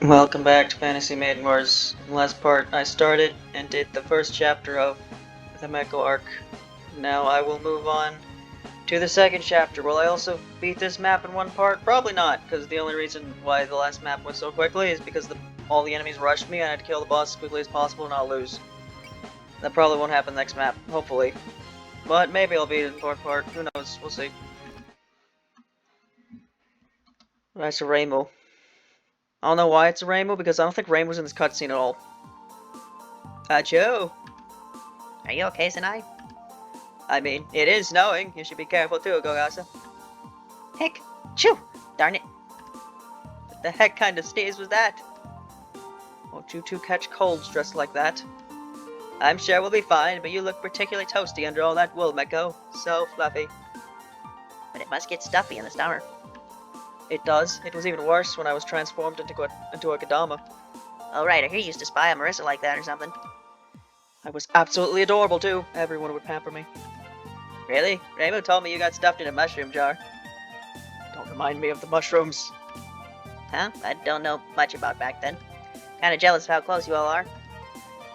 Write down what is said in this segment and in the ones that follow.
Welcome back to Fantasy Maiden Wars. In the last part, I started and did the first chapter of the Mehko Arc. Now I will move on to the second chapter. Will I also beat this map in one part? Probably not, because the only reason why the last map went so quickly is because all the enemies rushed me and I had to kill the boss as quickly as possible and I'll lose. That probably won't happen next map, hopefully. But maybe I'll beat it in the fourth part. Who knows? We'll see. That's a rainbow. I don't know why it's a rainbow, because I don't think rainbow's in this cutscene at all. Achoo! Are you okay, Sinai? I mean, it is snowing. You should be careful too, Gogasa. Heck! Chew! Darn it! What the heck kind of sneeze was that? Won't you two catch colds dressed like that? I'm sure we'll be fine, but you look particularly toasty under all that wool, Mehko. So fluffy. But it must get stuffy in the summer. It does. It was even worse when I was transformed into a Kodama. Oh right, I hear you used to spy on Marissa like that or something. I was absolutely adorable too. Everyone would pamper me. Really? Rainbow told me you got stuffed in a mushroom jar. Don't remind me of the mushrooms. Huh? I don't know much about back then. Kinda jealous of how close you all are.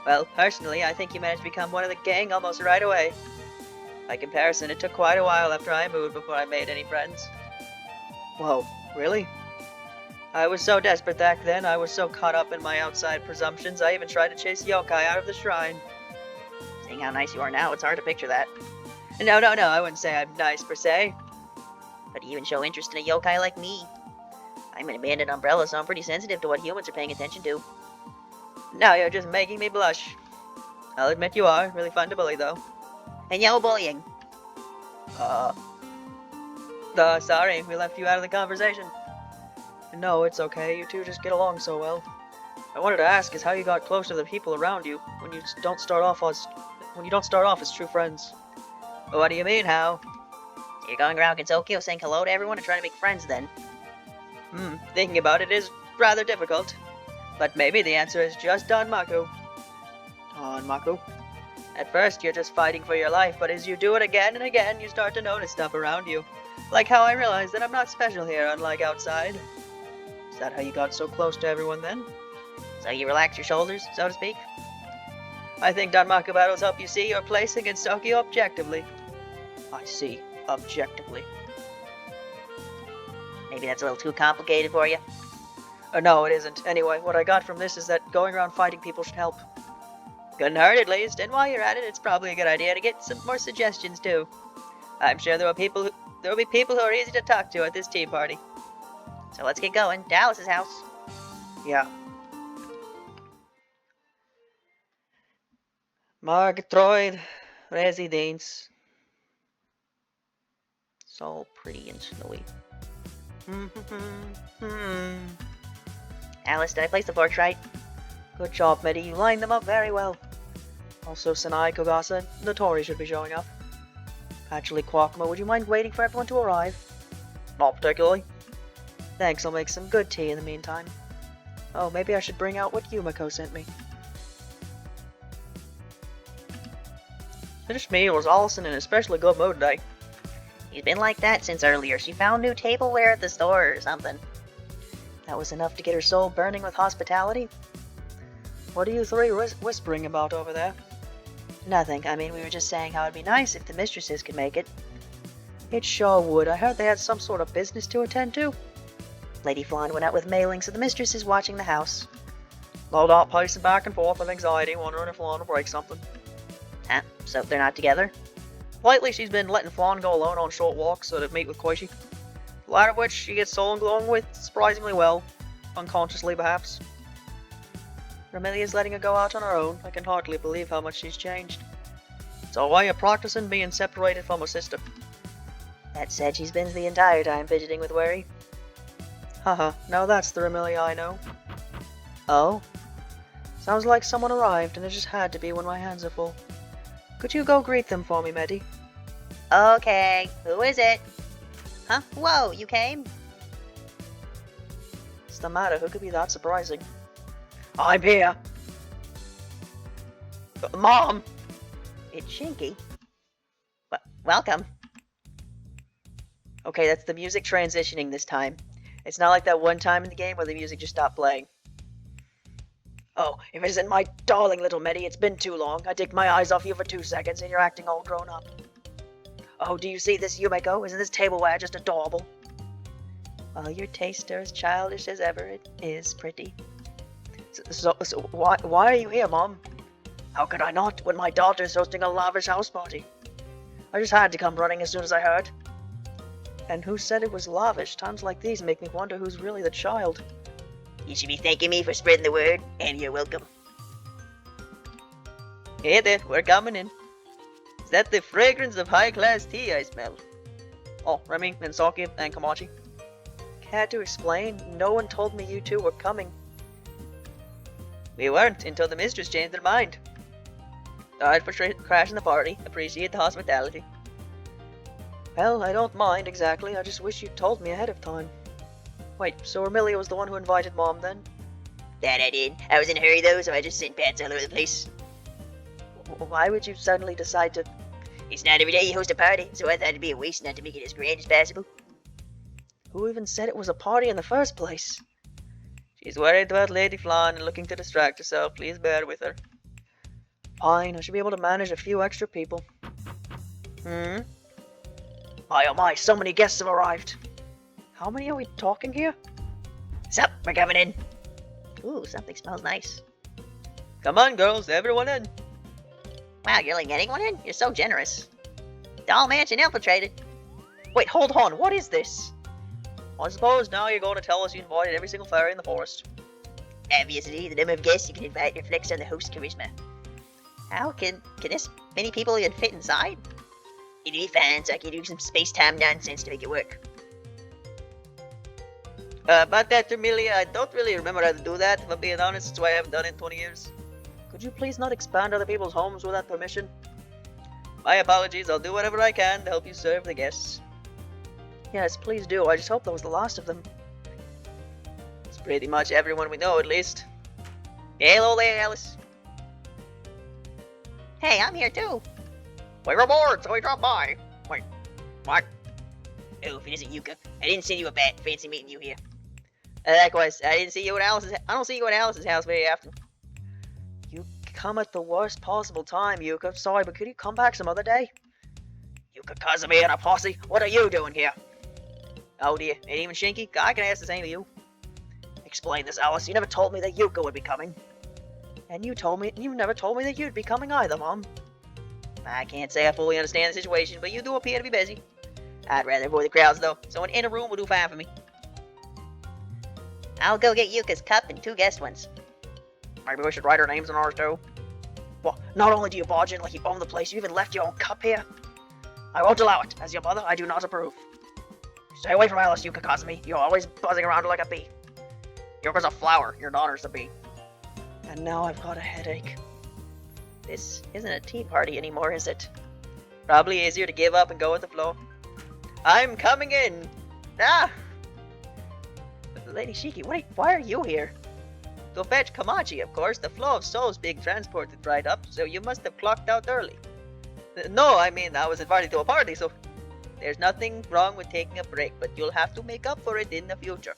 Well, personally, I think you managed to become one of the gang almost right away. By comparison, it took quite a while after I moved before I made any friends. Whoa, really? I was so desperate back then, I was so caught up in my outside presumptions, I even tried to chase yokai out of the shrine. Seeing how nice you are now, it's hard to picture that. No, I wouldn't say I'm nice per se. But you even show interest in a yokai like me. I'm an abandoned umbrella, so I'm pretty sensitive to what humans are paying attention to. Now you're just making me blush. I'll admit you are. Really fun to bully, though. And no bullying. Sorry, we left you out of the conversation. No, it's okay. You two just get along so well. I wanted to ask is how you got close to the people around you when you don't start off as true friends. What do you mean, how? So you're going around Kensokyo saying hello to everyone and trying to make friends then? Thinking about it is rather difficult. But maybe the answer is just Danmaku. Danmaku? At first, you're just fighting for your life, but as you do it again and again, you start to notice stuff around you. Like how I realized that I'm not special here, unlike outside. Is that how you got so close to everyone then? So you relax your shoulders, so to speak? I think Danmaku battles help you see your place against Tokyo objectively. I see. Objectively. Maybe that's a little too complicated for you. No, it isn't. Anyway, what I got from this is that going around fighting people should help. Couldn't hurt at least, and while you're at it, it's probably a good idea to get some more suggestions too. I'm sure there will be people who are easy to talk to at this tea party. So let's get going. Dallas's house. Yeah. Margatroyd Residence. It's all pretty and snowy. Alice, did I place the forks right? Good job, Medi. You lined them up very well. Also, Sanai, Kogasa, the Tori should be showing up. Actually, Quakma, would you mind waiting for everyone to arrive? Not particularly. Thanks, I'll make some good tea in the meantime. Oh, maybe I should bring out what Yumiko sent me. Finished me, or was Allison in an especially good mood today? She's been like that since earlier. She found new tableware at the store or something. That was enough to get her soul burning with hospitality? What are you three whispering about over there? Nothing. I mean, we were just saying how it'd be nice if the mistresses could make it. It sure would. I heard they had some sort of business to attend to. Lady Flan went out with mailing, so the mistress is watching the house. No doubt pacing back and forth with anxiety, wondering if Flan will break something. Huh? So they're not together? Lately, she's been letting Flan go alone on short walks so to meet with Koichi. The latter of which she gets so along with surprisingly well, unconsciously perhaps. Ramilia's letting her go out on her own. I can hardly believe how much she's changed. It's a way of practicing being separated from her sister. That said, she's been the entire time fidgeting with worry. Haha, now that's the Ramilia I know. Oh? Sounds like someone arrived, and it just had to be when my hands are full. Could you go greet them for me, Medi? Okay, who is it? Huh? Whoa, you came? What's the matter? Who could be that surprising? I'm here! Mom! It's Shinky. Welcome. Okay, that's the music transitioning this time. It's not like that one time in the game where the music just stopped playing. Oh, if it isn't my darling little Meddy, it's been too long. I take my eyes off you for 2 seconds and you're acting all grown up. Oh, do you see this, Yumeko? Isn't this tableware just adorable? Well, your taste are as childish as ever. It is pretty. So why are you here, Mom? How could I not, when my daughter's hosting a lavish house party? I just had to come running as soon as I heard. And who said it was lavish? Times like these make me wonder who's really the child. You should be thanking me for spreading the word, and you're welcome. Hey there, we're coming in. Is that the fragrance of high-class tea I smell? Oh, Remy and Saki and Kamachi. Care to explain? No one told me you two were coming. We weren't until the mistress changed her mind. Sorry for crashing the party. Appreciate the hospitality. Well, I don't mind exactly. I just wish you'd told me ahead of time. Wait, so Amelia was the one who invited Mom then? That I did. I was in a hurry though, so I just sent pants all over the place. Why would you suddenly decide to... It's not every day you host a party, so I thought it'd be a waste not to make it as grand as possible. Who even said it was a party in the first place? She's worried about Lady Flan and looking to distract herself. Please bear with her. Fine, I should be able to manage a few extra people. My oh my, so many guests have arrived. How many are we talking here? Sup, we're coming in. Ooh, something smells nice. Come on, girls, everyone in. Wow, you're letting anyone in? You're so generous. Doll Mansion infiltrated. Wait, hold on, what is this? I suppose now you're going to tell us you invited every single fairy in the forest. Obviously, the number of guests you can invite reflects on the host's charisma. How can this many people even fit inside? It'll be fine, so I can do some space-time nonsense to make it work. About that, Amelia, I don't really remember how to do that, if I'm being honest. That's why I haven't done it in 20 years. Could you please not expand other people's homes without permission? My apologies, I'll do whatever I can to help you serve the guests. Yes, please do. I just hope that was the last of them. It's pretty much everyone we know, at least. Hello there, Alice. Hey, I'm here too. We were bored, so we dropped by. Wait, what? Oh, if it isn't Yuka, I didn't send you a bat. Fancy meeting you here. Likewise, I don't see you at Alice's house very often. You come at the worst possible time, Yuka. Sorry, but could you come back some other day? Yuka Kazumi and a posse, what are you doing here? Oh dear, ain't even Shinky? I can ask the same of you. Explain this, Alice. You never told me that Yuka would be coming. And you never told me that you'd be coming either, Mom. I can't say I fully understand the situation, but you do appear to be busy. I'd rather avoid the crowds, though. Someone in a room will do fine for me. I'll go get Yuka's cup and 2 guest ones. Maybe we should write our names on ours, too. Well, not only do you barge in like you own the place, you even left your own cup here. I won't allow it. As your mother, I do not approve. Stay away from Alice, Yuka Kazumi. You're always buzzing around her like a bee. Yuka's a flower. Your daughter's a bee. And now I've got a headache. This isn't a tea party anymore, is it? Probably easier to give up and go with the flow. I'm coming in! Ah! Lady Shiki, why are you here? To fetch Kamachi, of course. The flow of souls being transported dried up, so you must have clocked out early. No, I mean, I was invited to a party, so... There's nothing wrong with taking a break, but you'll have to make up for it in the future.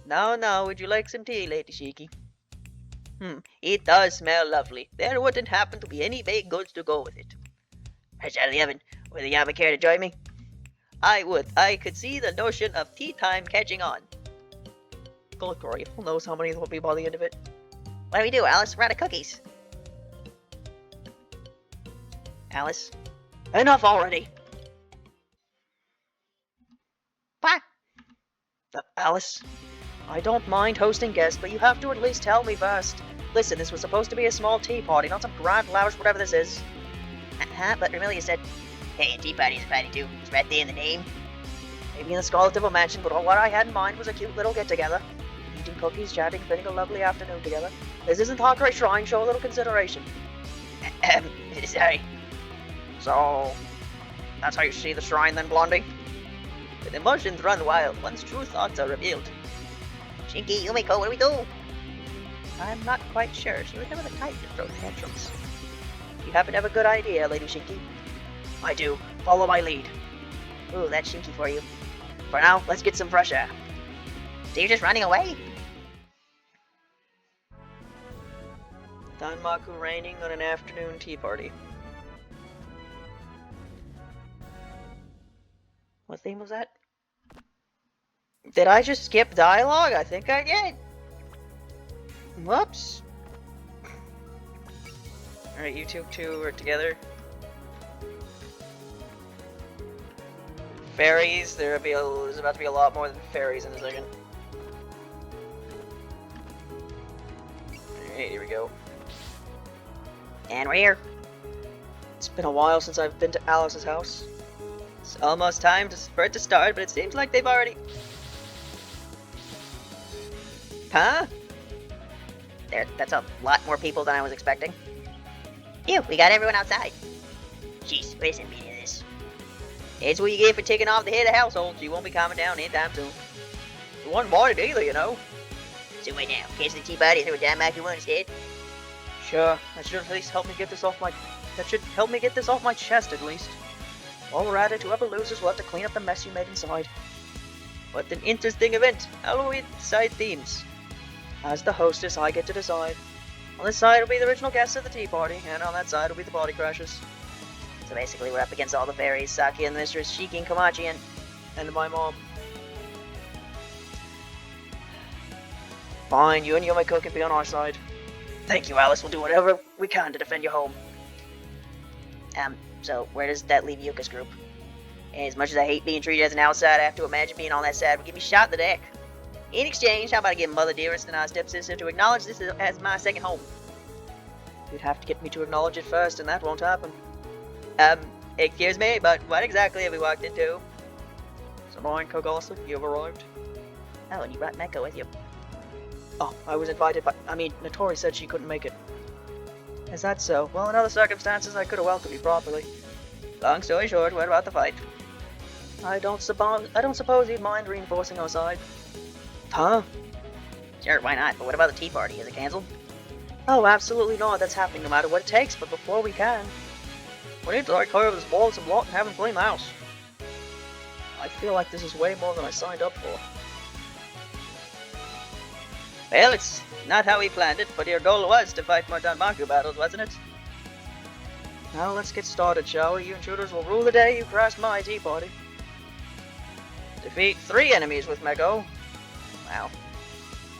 Now, would you like some tea, Lady Shiki? It does smell lovely. There wouldn't happen to be any baked goods to go with it. Fresh out of the oven. Would the Yama care to join me? I would. I could see the notion of tea time catching on. Good grief, who knows how many there will be by the end of it. What do we do, Alice? We're out of cookies. Alice? Enough already! What? Alice? I don't mind hosting guests, but you have to at least tell me first. Listen, this was supposed to be a small tea party, not some grand, lavish whatever this is. But Remilia said, hey, a tea party is a party too. It's right there in the name. Maybe in the Scarlet Devil Mansion, but what I had in mind was a cute little get-together. Eating cookies, chatting, spending a lovely afternoon together. This isn't Hakurai Shrine, show a little consideration. Sorry. So, that's how you see the shrine then, Blondie? When emotions run wild, one's true thoughts are revealed. Shinky, Yumeko, what do we do? I'm not quite sure. She was never the type to throw tantrums. You happen to have a good idea, Lady Shinky? I do. Follow my lead. Ooh, that's Shinky for you. For now, let's get some fresh air. So you're just running away? Danmaku raining on an afternoon tea party. What theme was that? Did I just skip dialogue? I think I did. Whoops. Alright, you two are together. Fairies, there's about to be a lot more than fairies in a second. Alright, here we go. And we're here. It's been a while since I've been to Alice's house. It's almost time for it to start, but it seems like they've already... Huh? That's a lot more people than I was expecting. Ew, we got everyone outside. Jeez, what is the meaning of this? It's what you get for taking off the head of the household. You won't be calming down anytime soon. You wasn't wanted either, you know. So wait now, cancel the tea party and throw a Danmaku one instead? Sure, that should at least help me get this off my... That should help me get this off my chest, at least. While we're at it, whoever loses will have to clean up the mess you made inside. What an interesting event. How do we decide themes? As the hostess, I get to decide. On this side will be the original guests of the tea party, and on that side will be the body crashers. So basically we're up against all the fairies, Saki and Mistress, Shiki and Komachi, And my mom. Fine, you and Yomiko can be on our side. Thank you, Alice. We'll do whatever we can to defend your home. So where does that leave Yuka's group? As much as I hate being treated as an outsider, I have to imagine being on that side would get me shot in the deck. In exchange, how about I get Mother Dearest and our stepsister to acknowledge this as my second home? You'd have to get me to acknowledge it first, and that won't happen. Excuse me, but what exactly have we walked into? Samoan Kogasa, you've arrived. Oh, and you brought Mehko with you. Oh, I was invited, but Notori said she couldn't make it. Is that so? Well, in other circumstances, I could have welcomed you properly. Long story short, what about the fight? I don't suppose you'd mind reinforcing our side. Huh? Sure, why not? But what about the tea party? Is it cancelled? Oh, absolutely not. That's happening no matter what it takes, but before we can, we need to take care of this ball some lot and have him clean the house. I feel like this is way more than I signed up for. Well, it's not how we planned it, but your goal was to fight more Danmaku battles, wasn't it? Now let's get started, shall we? You intruders will rule the day you crashed my tea party. Defeat 3 enemies with Mehko. Wow.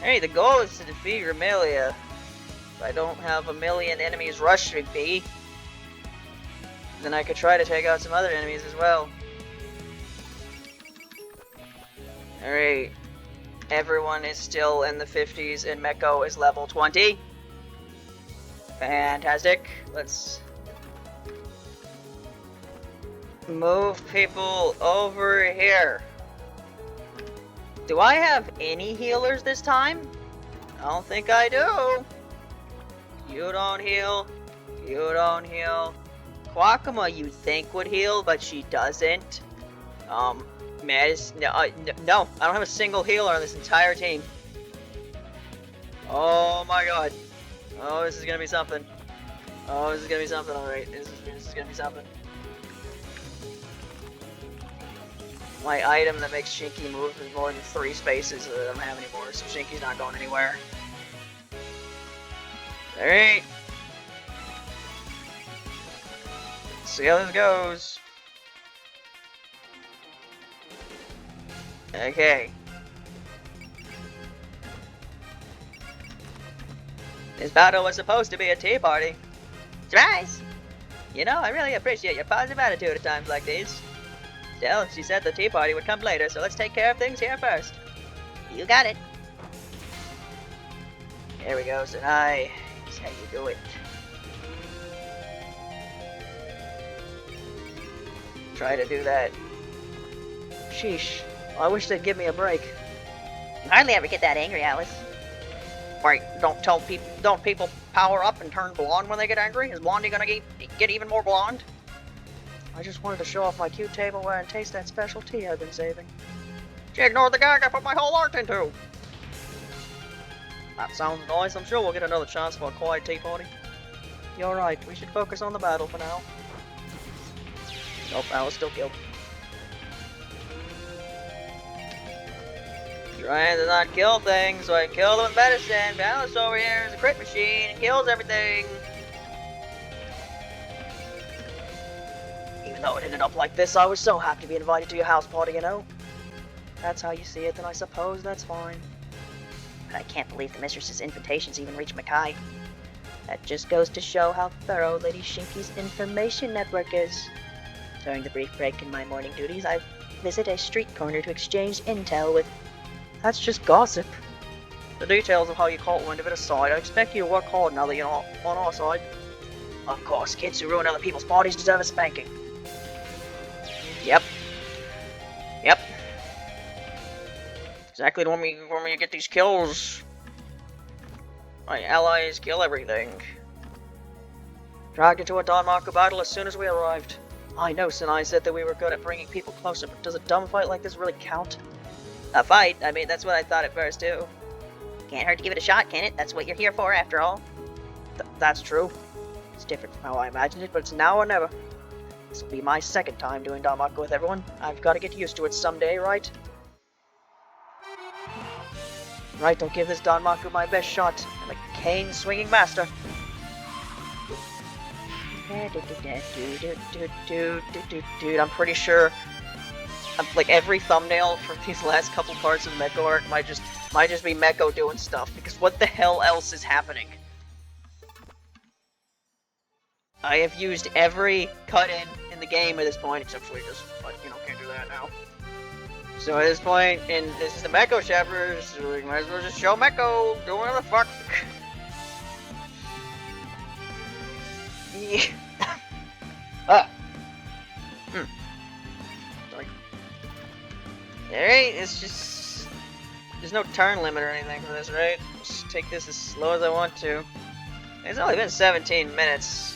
Hey, the goal is to defeat Remelia. If I don't have a million enemies rushing me, then I could try to take out some other enemies as well. Alright. Everyone is still in the 50s and Mehko is level 20. Fantastic. Let's move people over here. Do I have any healers this time? I don't think I do. You don't heal. You don't heal. Kwakama you'd think would heal, but she doesn't. No, I don't have a single healer on this entire team. Oh my god. Oh, this is gonna be something. Oh, this is gonna be something, alright. This is gonna be something. My item that makes Shinky move in more than 3 spaces I don't have anymore, so Shinky's not going anywhere. Alright. See how this goes. Okay. This battle was supposed to be a tea party. surprise! You know, I really appreciate your positive attitude at times like these. Still, she said the tea party would come later, so let's take care of things here first. You got it. Here we go, Sanai. Here's how you do it. Try to do that. Sheesh. I wish they'd give me a break. You hardly ever get that angry, Alice. Wait, don't people power up and turn blonde when they get angry? Is Blondie gonna get even more blonde? I just wanted to show off my cute tableware and taste that special tea I've been saving. She ignored the gag I put my whole art into! That sounds nice. I'm sure we'll get another chance for a quiet tea party. You're right. We should focus on the battle for now. Nope, I was still killed. Trying to not kill things, so I kill them with medicine. Balance over here is a crit machine and kills everything. Even though it ended up like this, I was so happy to be invited to your house party, you know? That's how you see it, then I suppose that's fine. But I can't believe the mistress's invitations even reached Mackay. That just goes to show how thorough Lady Shinki's information network is. During the brief break in my morning duties, I visit a street corner to exchange intel with... That's just gossip. The details of how you caught wind of it aside, I expect you to work hard now that you're not on our side. Of course, kids who ruin other people's parties deserve a spanking. Yep. Exactly when we get these kills. My allies kill everything. Dragged into a Danmaku battle as soon as we arrived. I know Sinai said that we were good at bringing people closer, but does a dumb fight like this really count? A fight? I mean, that's what I thought at first, too. Can't hurt to give it a shot, can it? That's what you're here for, after all. That's true. It's different from how I imagined it, but it's now or never. This will be my second time doing Danmaku with everyone. I've got to get used to it someday, right? Right, I'll give this Danmaku my best shot. I'm a cane-swinging master. Dude, I'm pretty sure like every thumbnail from these last couple parts of Mehko Arc might just be Mehko doing stuff, because what the hell else is happening? I have used every cut-in the game at this point, except Sweetness, but you know, can't do that now. So at this point, and this is the Mehko chapters, so we might as well just show Mehko doing whatever the fuck. Yeah. Sorry. Alright, it's just... There's no turn limit or anything for this, right? Just take this as slow as I want to. It's only been 17 minutes.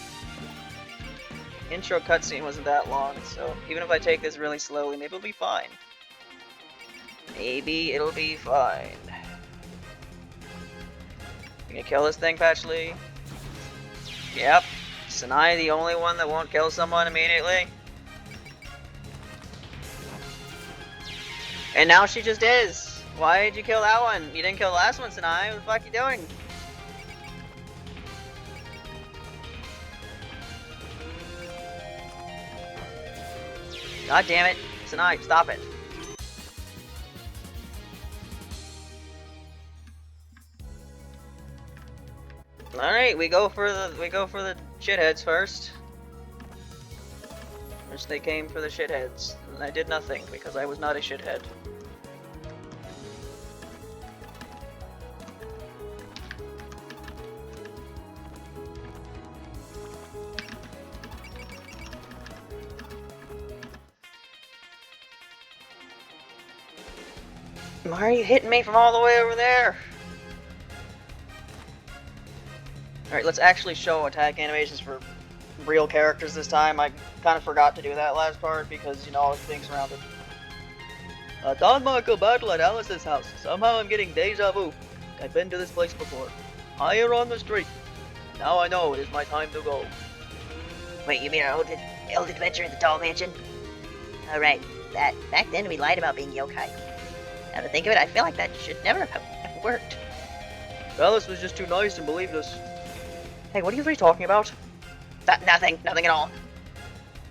Intro cutscene wasn't that long, so even if I take this really slowly, maybe it'll be fine. Maybe it'll be fine. You gonna kill this thing, Patchley? Yep. Sinai the only one that won't kill someone immediately? And now she just is! Why did you kill that one? You didn't kill the last one, Sinai. What the fuck are you doing? God damn it. Sinai, stop it. Alright, we go for the shitheads first. First they came for the shitheads. And I did nothing because I was not a shithead. Why are you hitting me from all the way over there? Alright, let's actually show attack animations for real characters this time. I kind of forgot to do that last part because, you know, I was being surrounded. A Danmaku battle at Alice's house. Somehow I'm getting deja vu. I've been to this place before. Higher on the street. Now I know it is my time to go. Wait, you mean our old adventure in the tall mansion? Alright, back then we lied about being yokai. Now to think of it, I feel like that should never have worked. Alice was just too nice and believed us. Hey, what are you three talking about? Nothing at all.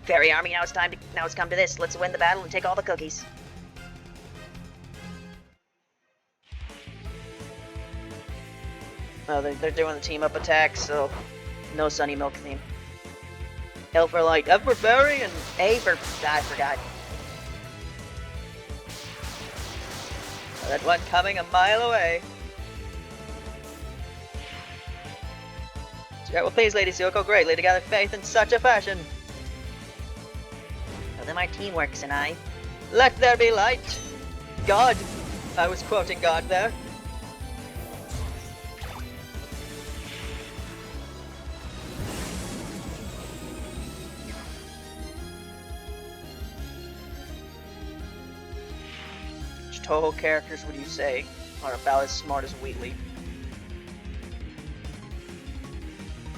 Fairy army, now it's come to this. Let's win the battle and take all the cookies. Oh, they're doing the team up attack, so no Sunny Milk theme. L for light, F for fairy, and A for... I forgot. That one coming a mile away. Yeah, well, please, Lady Silco, greatly to gather faith in such a fashion. Well, then our team works, and I... Let there be light! God! I was quoting God there. Which Toho characters would you say are about as smart as Wheatley?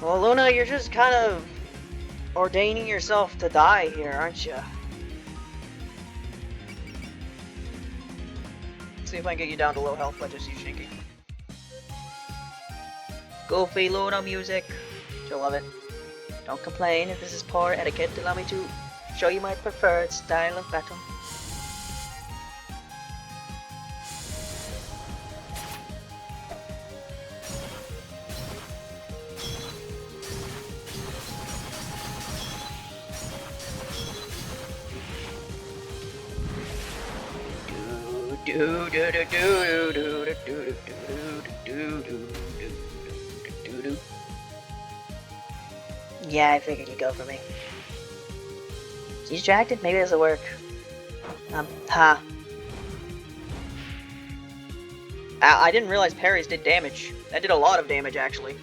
Well, Luna, you're just kind of ordaining yourself to die here, aren't you? See if I can get you down to low health by just use Shinky. Goofy Luna music. You'll love it. Don't complain if this is poor etiquette. Allow me to show you my preferred style of battle. Yeah, I figured you'd go for me. Is he distracted? Maybe this'll work. Ha. I didn't realize parries did damage. That did a lot of damage, actually.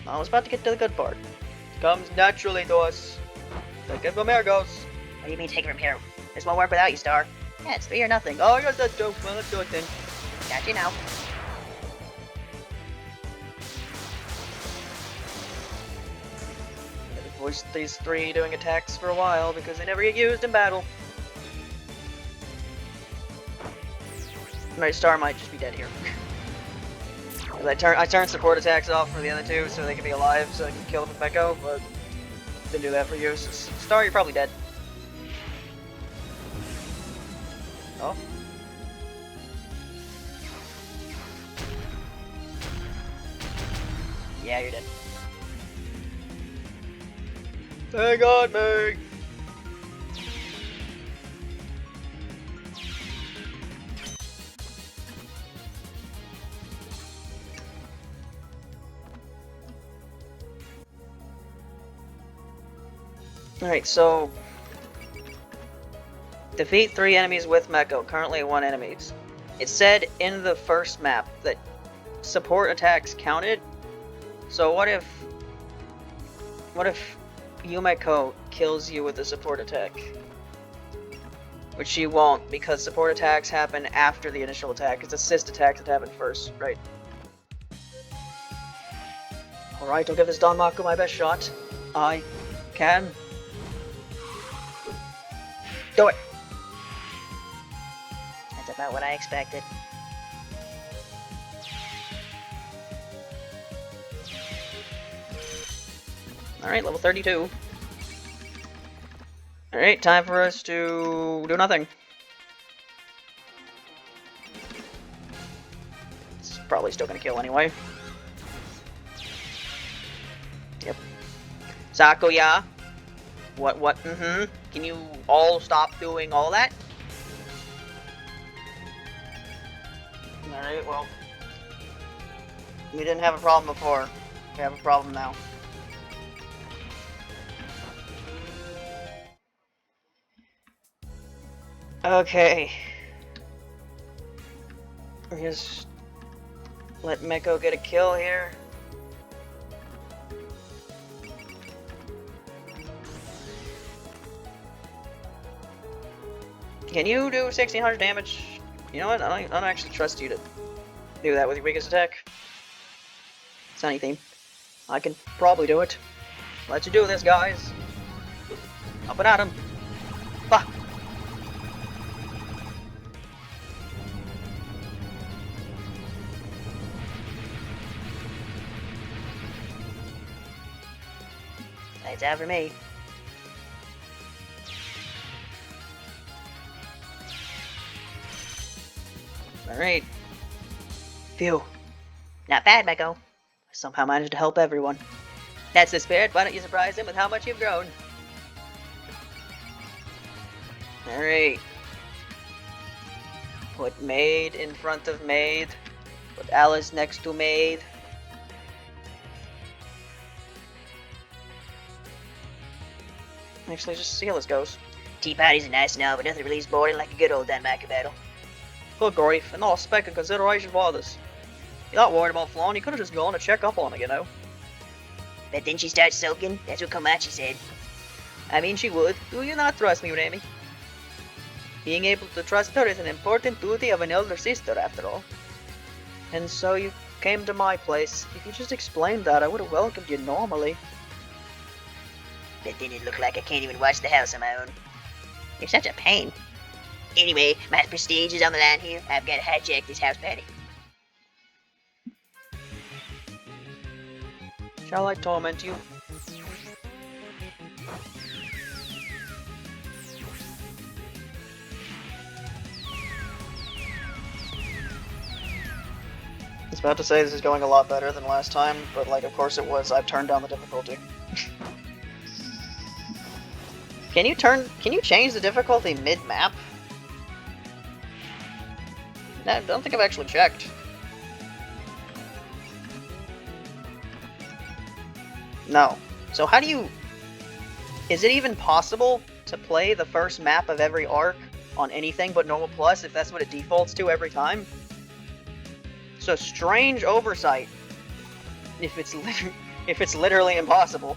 I was about to get to the good part. Comes naturally to us. Take it from here, goes. What do you mean take it from here? This won't work without you, Star. Yeah, it's 3 or nothing. Oh, I got that joke. Well, let's do it then. Got you now. I've voiced these 3 doing attacks for a while because they never get used in battle. My Star might just be dead here. I turned support attacks off for the other 2 so they can be alive so I can kill them with Mehko, but didn't do that for you. So Star, you're probably dead. Oh. Yeah, you're dead. Thank God, Meg! Alright, so defeat 3 enemies with Mehko, currently 1 enemy. It said in the first map that support attacks counted, so what if Yumeko kills you with a support attack? Which she won't, because support attacks happen after the initial attack. It's assist attacks that happen first, right? Alright, I'll give this Danmaku my best shot. I can. Do it! That's about what I expected. Alright, level 32. Alright, time for us to do nothing. It's probably still gonna kill anyway. Yep. Sakuya! What? Can you all stop doing all that? Alright, well. We didn't have a problem before. We have a problem now. Okay. Just let Mehko get a kill here. Can you do 1600 damage? You know what? I don't actually trust you to do that with your weakest attack. Sunny theme. I can probably do it. Let's you do this, guys. Up and at him. Bah! It's out for me. Alright. Phew. Not bad, Mehko. Somehow managed to help everyone. That's the spirit. Why don't you surprise him with how much you've grown? Alright. Put Maid in front of Maid. Put Alice next to Maid. Actually, just see how this goes. Tea parties are nice now, but nothing really is boring like a good old Danmaku battle. Good grief, and not a speck of consideration for this. You're not worried about Flan, you could have just gone to check up on her, you know. But then she starts sulking. That's what Komachi said. I mean, she would. Do you not trust me, Remy? Being able to trust her is an important duty of an elder sister, after all. And so you came to my place. If you just explained that, I would have welcomed you normally. But then it looked like I can't even watch the house on my own. You're such a pain. Anyway, my prestige is on the line here. I've got to hijack this house party. Shall I torment you? I was about to say this is going a lot better than last time, but like of course it was. I've turned down the difficulty. Can you change the difficulty mid-map? I don't think I've actually checked. No. So how do you... Is it even possible to play the first map of every arc on anything but normal plus if that's what it defaults to every time? It's a strange oversight. If it's literally impossible.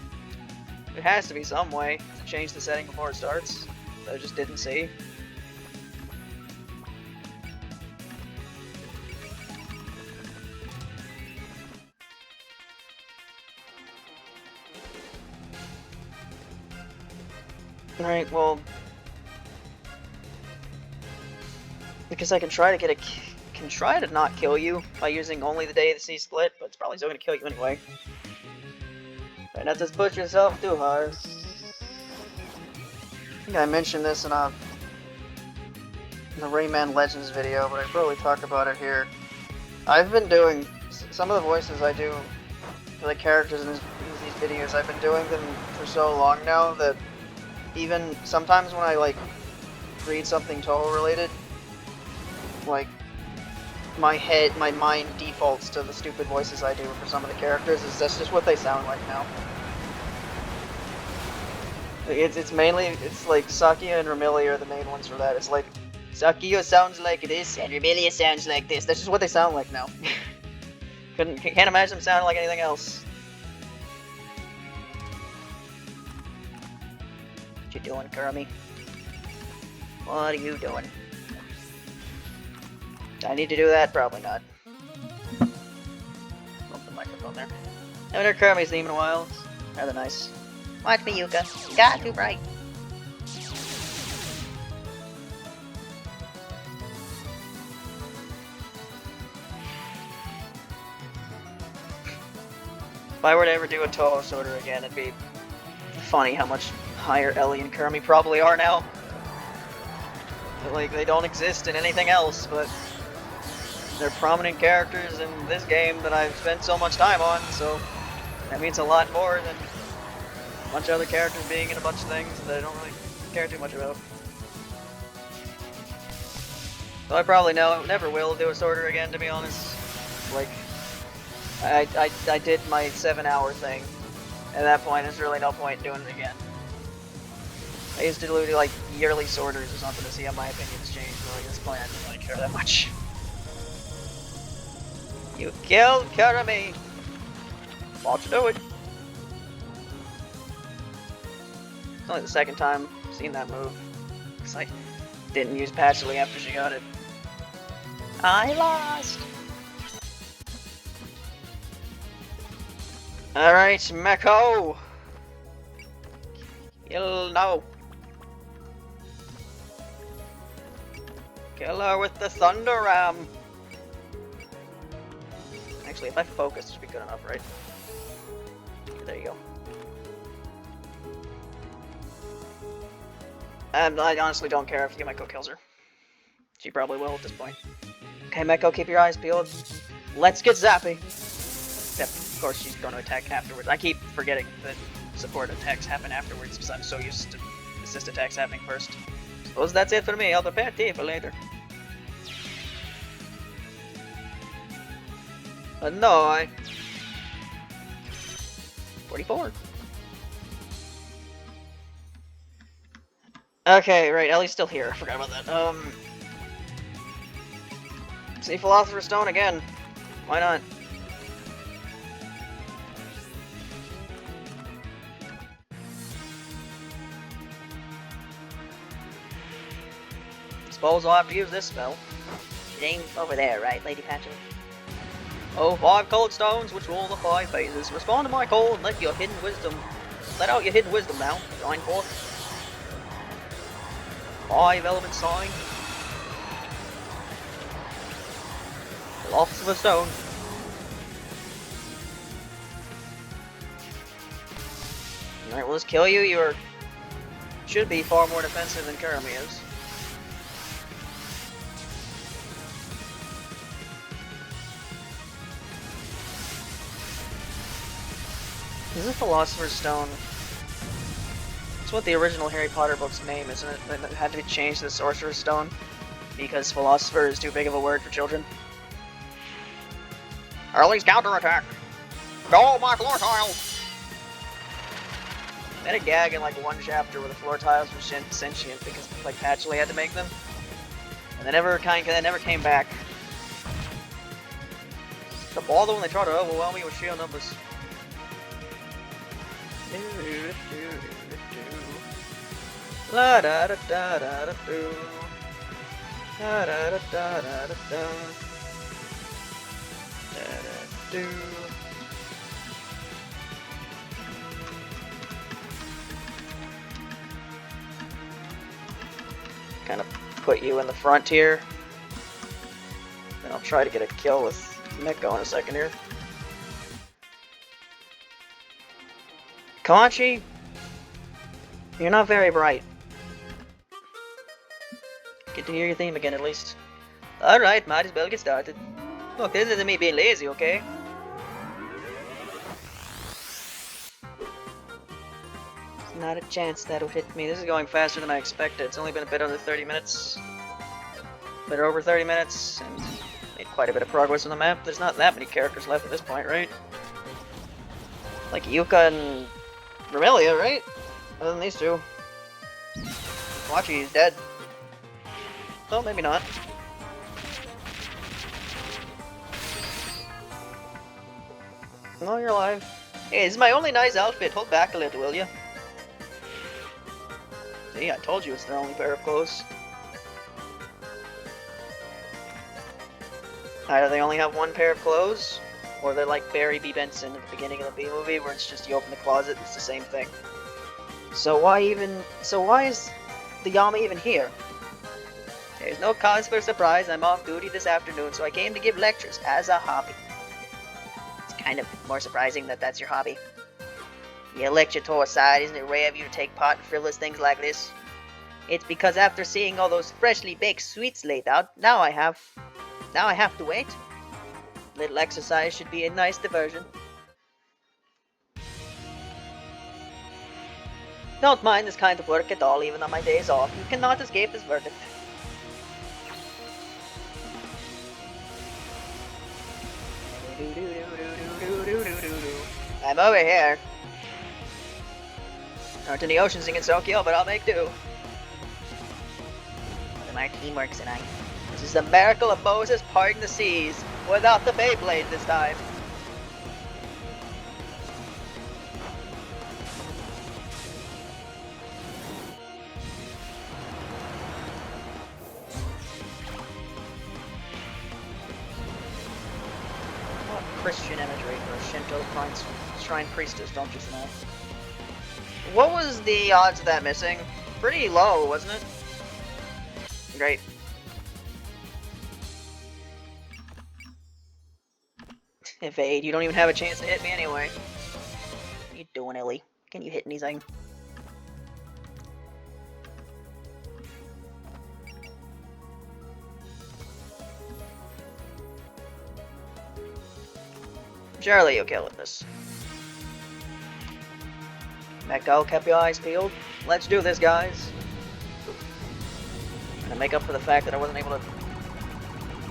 There has to be some way to change the setting before it starts that I just didn't see. Alright, well... Because I can try to try to not kill you by using only the Day of the Sea split, but it's probably still gonna kill you anyway. Try not to push yourself too hard. I think I mentioned this in the Rayman Legends video, but I probably talk about it here. I've been doing some of the voices I do for the characters in these videos. I've been doing them for so long now that even sometimes when I like read something Toho related, like my mind defaults to the stupid voices I do for some of the characters. That's just what they sound like now. It's mainly like Sakia and Remilia are the main ones for that. It's like Sakia sounds like this and Remilia sounds like this. That's just what they sound like now. Can't imagine them sounding like anything else. What you doing, Kurumi? What are you doing? I need to do that? Probably not. Bump the microphone there. Haven't heard Kurumi's theme in a while. It's rather nice. Watch me, Yuka. You got too bright. If I were to ever do a Toho sorter again, it'd be funny how much higher Ellie and Kurumi probably are now. Like, they don't exist in anything else, but they're prominent characters in this game that I've spent so much time on, so that means a lot more than a bunch of other characters being in a bunch of things that I don't really care too much about. So I probably never will do a sorter again, to be honest. Like, I did my 7-hour thing. At that point, there's really no point in doing it again. I used to do like yearly sorters or something to see how my opinions changed, but like this point I didn't really care that much. You killed Kurumi! Watch you do it! It's only the second time I've seen that move. Because I didn't use Patchouli after she got it. I lost! Alright, Mehko! Kill now! Kill her with the Thunder Ram! Actually, if I focus, it should be good enough, right? There you go. And I honestly don't care if Yumeko kills her. She probably will at this point. Okay, Mehko, keep your eyes peeled. Let's get zappy! Except, of course, she's going to attack afterwards. I keep forgetting that support attacks happen afterwards because I'm so used to assist attacks happening first. Suppose that's it for me. I'll prepare tea for later. No, 44. Okay, right, Ellie's still here. I forgot about that. See Philosopher's Stone again. Why not? Suppose I'll have to use this spell. It ain't over there, right, Lady Patchouli? Oh, 5 cold stones, which roll the 5 phases. Respond to my call and let your hidden wisdom Let out your hidden wisdom now. Shine forth. 5 element sign. Lofts of a stone. Alright, we'll just kill you. You should be far more defensive than Karami is. This is Philosopher's Stone. It's what the original Harry Potter book's name, isn't it? It had to be changed to the Sorcerer's Stone because Philosopher is too big of a word for children. Early's counterattack! Go, my floor tiles! They had a gag in like one chapter where the floor tiles were sentient because like Patchley had to make them. And they never came back. The ball though when they try to overwhelm me with sheer numbers. La da da da da da do. Da da da da da da da. Da da do. Kind of put you in the front here. Then I'll try to get a kill with Mehko in a second here. Kawachi, you're not very bright. Get to hear your theme again at least. Alright, might as well get started. Look, this isn't me being lazy, okay? There's not a chance that'll hit me. This is going faster than I expected. It's only been a bit under 30 minutes. A bit over 30 minutes, and made quite a bit of progress on the map. There's not that many characters left at this point, right? Like Yuka and Remelia, right? Other than these two. Kawachi is dead. Oh, maybe not. No, you're alive. Hey, this is my only nice outfit. Hold back a little, will you? See, I told you it's their only pair of clothes. Either they only have one pair of clothes, or they're like Barry B. Benson at the beginning of the B movie, where it's just you open the closet, it's the same thing. So why is the Yama even here? There's no cause for surprise. I'm off duty this afternoon, so I came to give lectures as a hobby. It's kind of more surprising that that's your hobby. You lecture tour aside, isn't it rare of you to take part in frivolous things like this? It's because after seeing all those freshly baked sweets laid out, now I have to wait. Little exercise should be a nice diversion. Don't mind this kind of work at all, even on my days off. You cannot escape this verdict. I'm over here. Aren't any oceans in Tokyo, but I'll make do. What am our teamwork tonight? This is the miracle of Moses parting the seas, without the Beyblade this time. Christian imagery for a Shinto shrine priestess, don't you know? What was the odds of that missing? Pretty low, wasn't it? Great. Evade, you don't even have a chance to hit me anyway. What are you doing, Ellie? Can you hit anything? Surely you'll kill this. Mehko, kept your eyes peeled. Let's do this, guys. And to make up for the fact that I wasn't able to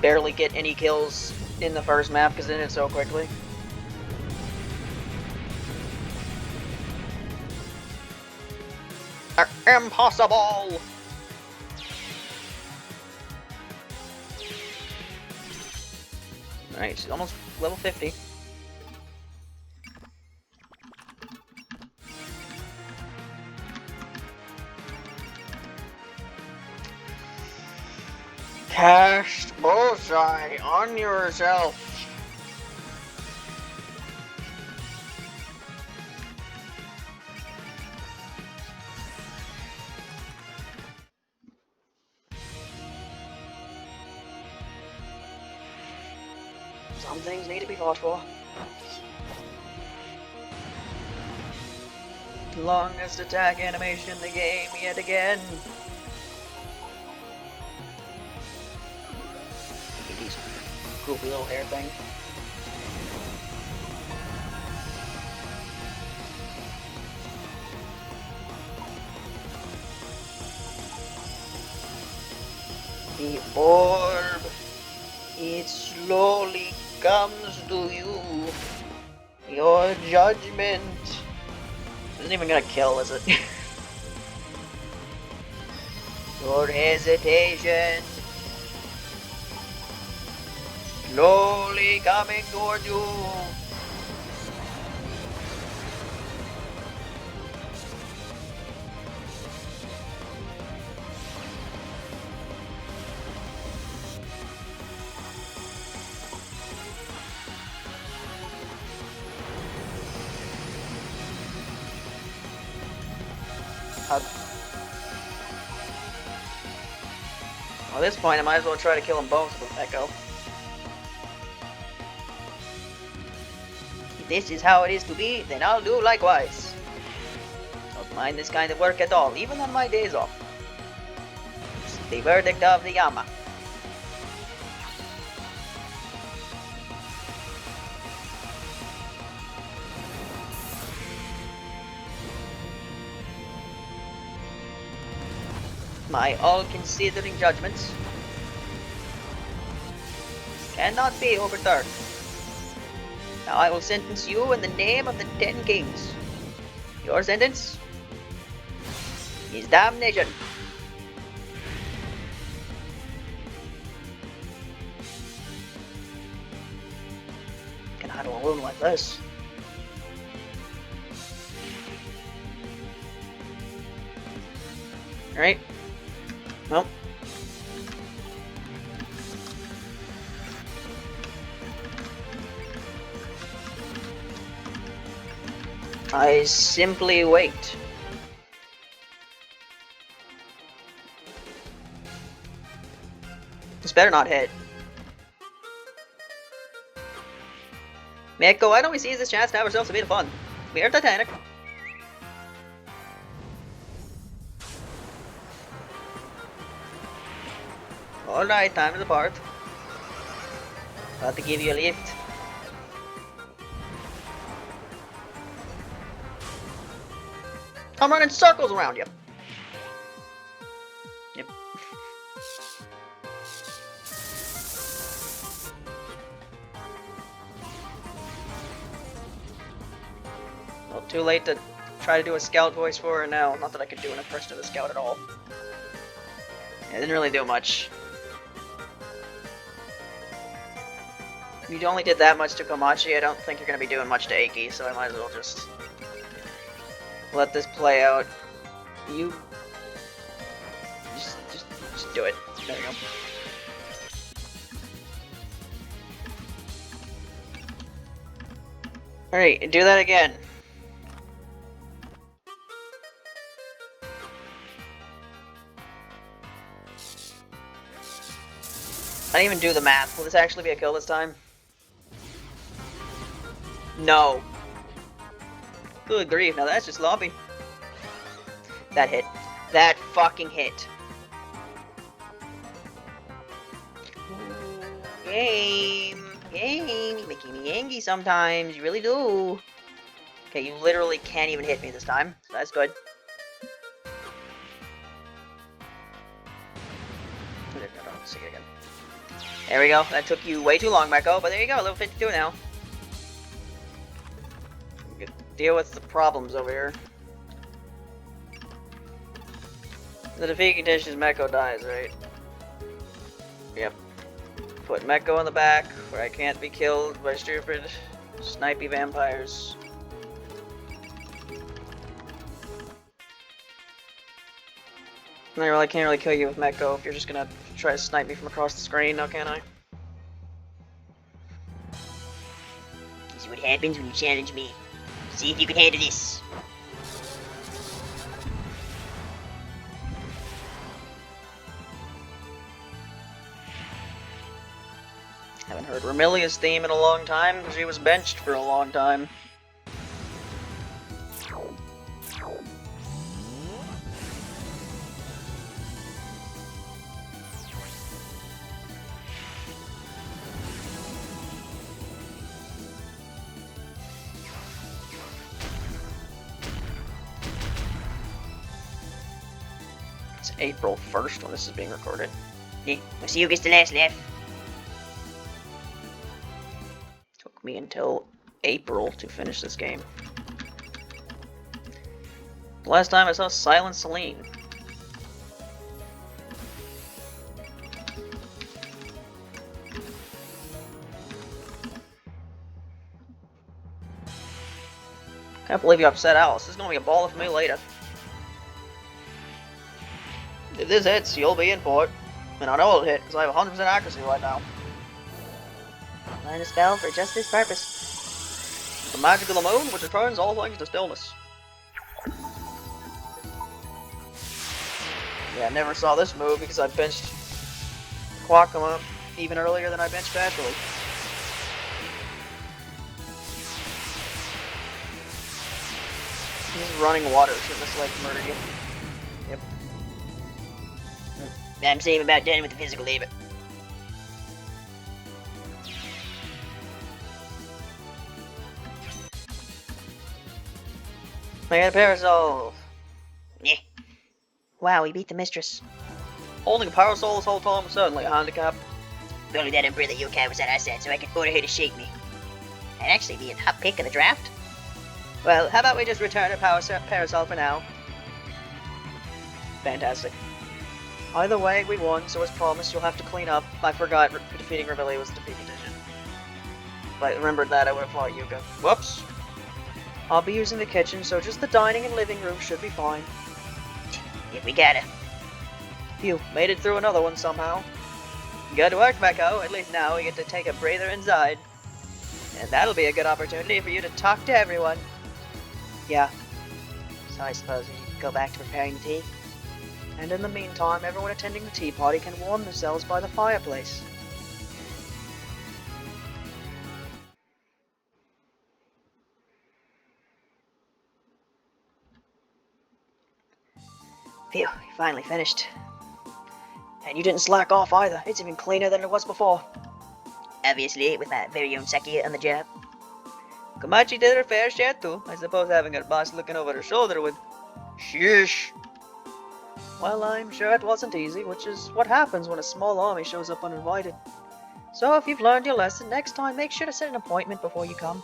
barely get any kills in the first map because it ended so quickly. Impossible! Alright, she's almost level 50. Cast bullseye on yourself. Some things need to be fought for. Longest attack animation in the game yet again. Look at these goofy little hair thing. The orb, it slowly comes to you. Your judgment. Isn't even gonna kill, is it? Your hesitation. Slowly coming toward you. Well, at this point, I might as well try to kill them both with Mehko. If this is how it is to be, then I'll do likewise. Don't mind this kind of work at all, even on my days off. It's the verdict of the Yama. My all-considering judgments cannot be overturned. Now I will sentence you in the name of the 10 Kings. Your sentence is damnation. Can handle a wound like this. Alright. Well. I simply wait. This better not hit. Mehko, why don't we seize this chance to have ourselves a bit of fun? We are Titanic. Alright, time to depart. About to give you a lift. I'm running circles around you. Yep. Well, too late to try to do a scout voice for her now. Not that I could do an impression of the scout at all. Yeah, didn't really do much. You only did that much to Komachi, I don't think you're going to be doing much to Eiki, so I might as well just let this play out. You... Just do it. There you go. Alright, do that again. I didn't even do the math. Will this actually be a kill this time? No. Good grief, now that's just sloppy. That hit. That fucking hit. Game. Game. You're making me angry sometimes. You really do. Okay, you literally can't even hit me this time. So that's good. See it again. There we go. That took you way too long, Mehko, but there you go. Level 52 now. You can deal with the problems over here. The defeat condition is Mehko dies, right? Yep. Put Mehko in the back, where I can't be killed by stupid, snipey vampires. I can't really kill you with Mehko if you're just gonna try to snipe me from across the screen, now can I? This is what happens when you challenge me. See if you can handle this. Haven't heard Remilia's theme in a long time, because she was benched for a long time. It's April 1st when this is being recorded. Yeah, we'll see who gets the last laugh. Took me until April to finish this game. The last time I saw Silent Celine. Can't believe you upset Alice. This is gonna be a ball for me later. If this hits, you'll be in for it. And I know it'll hit, because I have 100% accuracy right now. Learn a spell for just this purpose. The magic of the moon, which returns all things to stillness. Yeah, I never saw this move because I benched Quackama even earlier than I benched Ashley. This is running water, so this like murder you. Yep. I'm saving about done with the physical labor. I got a parasol. Yeah. Wow, we beat the mistress. Holding a parasol this whole time was certainly a handicap. If only that umbrella yokai was at our side so I could order her to shake me. I'd actually be a top pick of the draft. Well, how about we just return a parasol for now? Fantastic. Either way, we won, so as promised, you'll have to clean up. I forgot defeating Reveille was the defeat condition. If I remembered that, I would have fought Yuka. Whoops. I'll be using the kitchen, so just the dining and living room should be fine. If we gotta. Phew, made it through another one somehow. Good work, Mehko. At least now we get to take a breather inside. And that'll be a good opportunity for you to talk to everyone. Yeah. So I suppose we should go back to preparing the tea. And in the meantime, everyone attending the tea party can warm themselves by the fireplace. Phew, you finally finished. And you didn't slack off either. It's even cleaner than it was before. Obviously, with my very own Sakia on the job. Komachi did her fair share too. I suppose having her boss looking over her shoulder would... Sheesh. Well, I'm sure it wasn't easy, which is what happens when a small army shows up uninvited. So if you've learned your lesson, next time make sure to set an appointment before you come.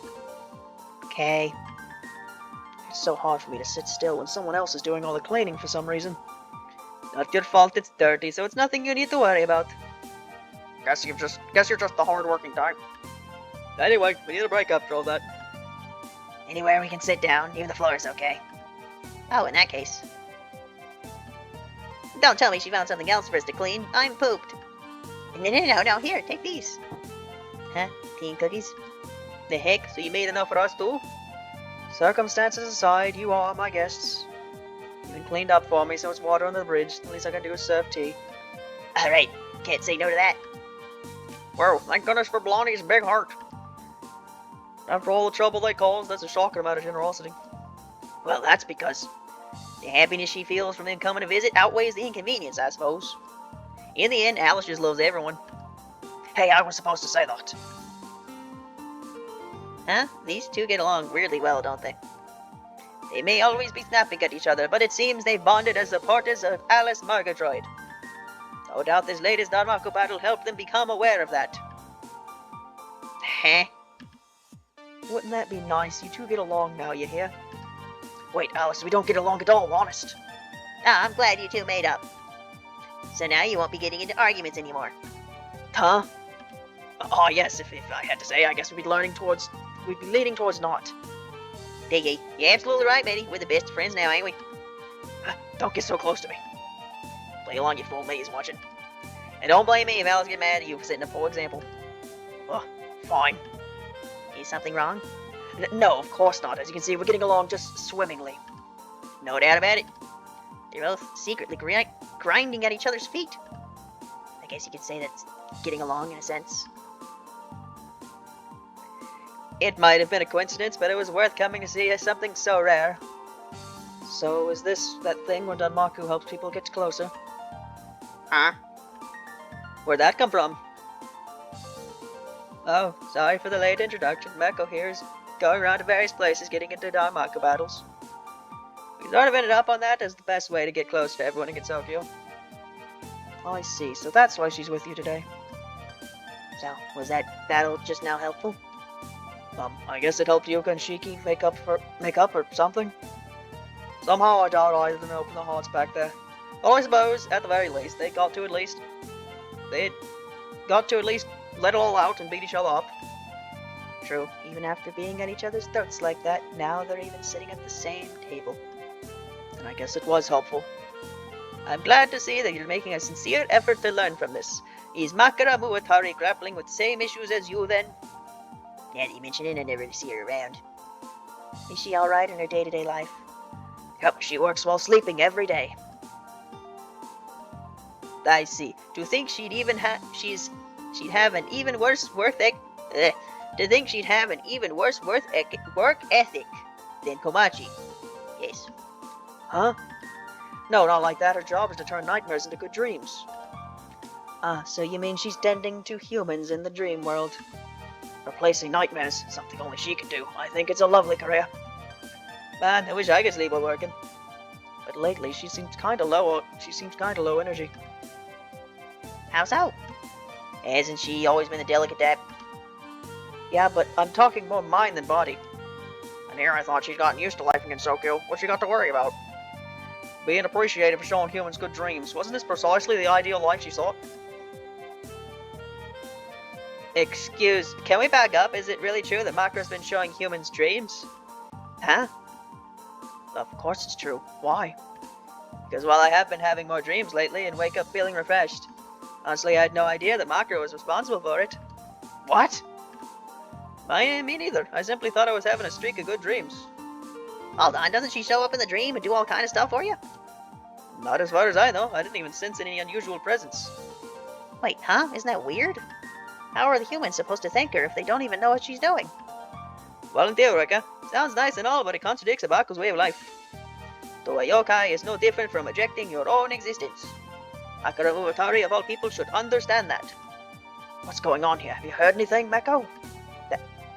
Okay. It's so hard for me to sit still when someone else is doing all the cleaning for some reason. Not your fault it's dirty, so it's nothing you need to worry about. Guess you're just the hard-working type. Anyway, we need a break after all that. Anywhere we can sit down, even the floor is okay. Oh, in that case. Don't tell me she found something else for us to clean. I'm pooped. No, here, take these. Huh? Tea and cookies? The heck, so you made enough for us too? Circumstances aside, you are my guests. You've been cleaned up for me, so it's water on the bridge. The least I can do is serve tea. Alright, can't say no to that. Whoa, thank goodness for Blondie's big heart. After all the trouble they caused, that's a shocking amount of generosity. Well, that's because the happiness she feels from them coming to visit outweighs the inconvenience, I suppose. In the end, Alice just loves everyone. Hey, I was supposed to say that. Huh? These two get along weirdly well, don't they? They may always be snapping at each other, but it seems they've bonded as supporters of Alice Murgatroyd. No doubt this latest Danmaku battle helped them become aware of that. Huh? Wouldn't that be nice? You two get along now, you hear? Wait, Alice, we don't get along at all, honest. Ah, I'm glad you two made up. So now you won't be getting into arguments anymore. Huh? Oh, yes, if I had to say, I guess we'd be leaning towards not. Diggy, you're absolutely right, Betty. We're the best friends now, ain't we? Don't get so close to me. Play along, you fool. Maze watching. And don't blame me if Alice get mad at you for setting a poor example. Oh, fine. Is something wrong? No, of course not. As you can see, we're getting along just swimmingly. No doubt about it. They're both secretly grinding at each other's feet. I guess you could say that's getting along in a sense. It might have been a coincidence, but it was worth coming to see something so rare. So, is this that thing where Danmaku helps people get closer? Huh? Where'd that come from? Oh, sorry for the late introduction. Mehko here is going around to various places getting into Danmaku battles. We sort of ended up on that as the best way to get close to everyone in Tokyo. Oh, I see. So that's why she's with you today. So, was that battle just now helpful? I guess it helped Yuka and Shiki make up or something. Somehow I doubt either of them opened the hearts back there. Well, I suppose, at the very least, they got to at least let it all out and beat each other up. True, even after being at each other's throats like that, now they're even sitting at the same table. And I guess it was helpful. I'm glad to see that you're making a sincere effort to learn from this. Is Makara Muatari grappling with the same issues as you then? Now that you mention it, I never really see her around. Is she alright in her day-to-day life? Yep, she works while sleeping every day. I see. To think she'd have an even worse work ethic than Komachi. Yes. Huh? No, not like that. Her job is to turn nightmares into good dreams. Ah, so you mean she's tending to humans in the dream world? Replacing nightmares, something only she can do. I think it's a lovely career. Man, I wish I could sleep while working. But lately, she seems kinda low energy. How so? Hasn't she always been a delicate type? Yeah, but I'm talking more mind than body. And here I thought she'd gotten used to life in Tokyo. What's she got to worry about? Being appreciated for showing humans good dreams. Wasn't this precisely the ideal life she sought? Can we back up? Is it really true that Makara's been showing humans dreams? Huh? Of course it's true. Why? Because while I have been having more dreams lately and wake up feeling refreshed. Honestly, I had no idea that Makara was responsible for it. What? Me neither. I simply thought I was having a streak of good dreams. Hold on, doesn't she show up in the dream and do all kind of stuff for you? Not as far as I know. I didn't even sense any unusual presence. Wait, huh? Isn't that weird? How are the humans supposed to thank her if they don't even know what she's doing? Well, in theory, sounds nice and all, but it contradicts Abaku's way of life. Though a yokai is no different from ejecting your own existence. Akira Uotari of all people should understand that. What's going on here? Have you heard anything, Mehko?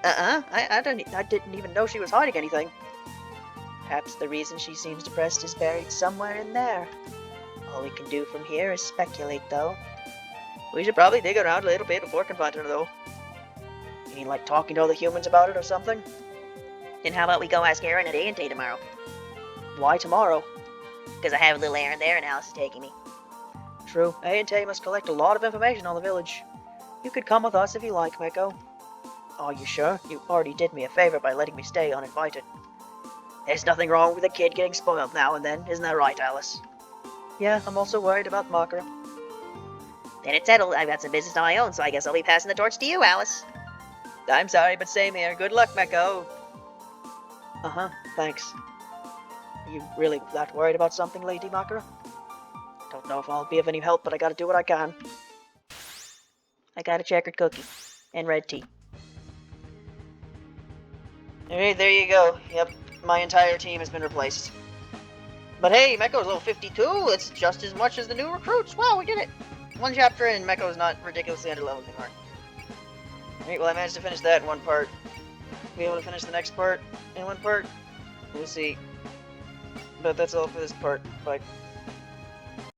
I didn't even know she was hiding anything. Perhaps the reason she seems depressed is buried somewhere in there. All we can do from here is speculate, though. We should probably dig around a little bit before confronting her, though. You mean like talking to other humans about it or something? Then how about we go ask Aaron at A&T tomorrow? Why tomorrow? Because I have a little errand there and Alice is taking me. True. A&T must collect a lot of information on the village. You could come with us if you like, Mehko. Are you sure? You already did me a favor by letting me stay uninvited. There's nothing wrong with a kid getting spoiled now and then, isn't that right, Alice? Yeah, I'm also worried about Makara. Then it's settled. I've got some business on my own, so I guess I'll be passing the torch to you, Alice. I'm sorry, but same here. Good luck, Mehko. Uh-huh, thanks. Are you really that worried about something, Lady Makara? Don't know if I'll be of any help, but I gotta do what I can. I got a checkered cookie and red tea. Alright, there you go. Yep, my entire team has been replaced. But hey, Mehko's level 52. It's just as much as the new recruits. Wow, we did it. One chapter and Mehko's not ridiculously underleveled anymore. Alright, well I managed to finish that in one part. Be able to finish the next part in one part? We'll see. But that's all for this part. Bye.